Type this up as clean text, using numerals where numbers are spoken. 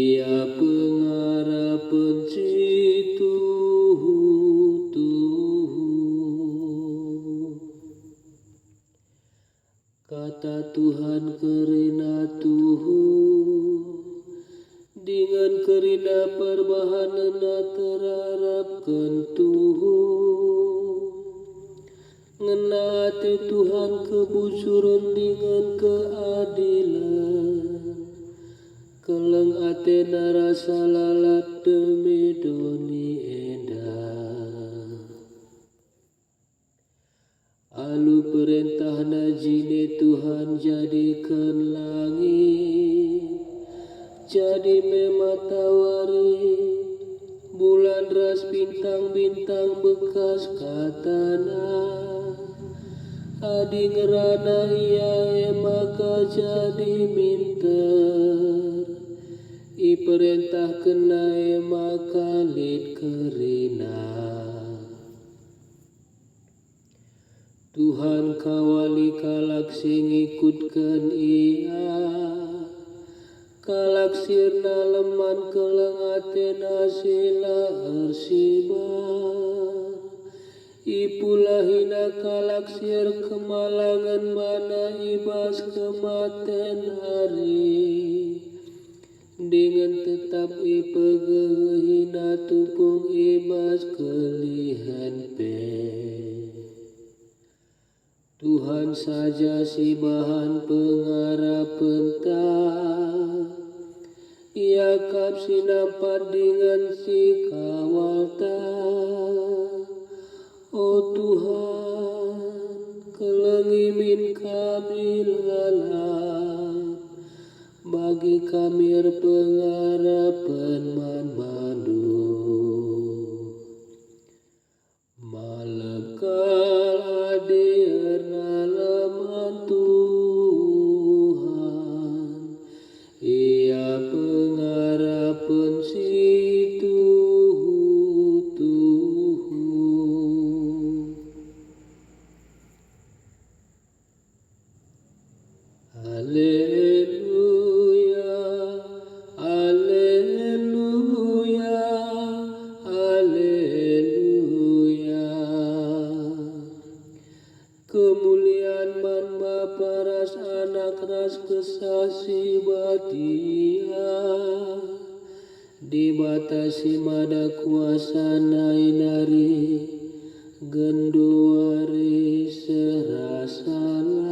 ia pengarapan situ kata Tuhan kerina tuhu dengan kerina perbahanana terharapkan tuhu ngenati Tuhan kebusuran dengan keadilan keleng atena rasa lalat demi doni endah alu perintah najine Tuhan jadikan langit jadi mematawari bulan ras bintang-bintang bekas katana adi ngerana ia maka jadi minter i perintah kena maka lid kerina Tuhan kawali kalak sing ikutkan ia kalak sirna leman kelang atena sila arsibar ipulahina kalak sir kemalangan mana ibas kematen hari dengan tetap ipegehina tupung ibas kelihan pe Tuhan saja si bahan pengarapan ia kap sinapat dengan si kawalta oh Tuhan kelengimin kami lalap bagi kami pengarapan man madu malam kala dierna leman Tuhan ia pengarapan situ Haleluya, haleluya, haleluya. Kemuliaan man Bapa ras anak ras kesasi Badia dibatasi mada kuasa nainari genduari serasa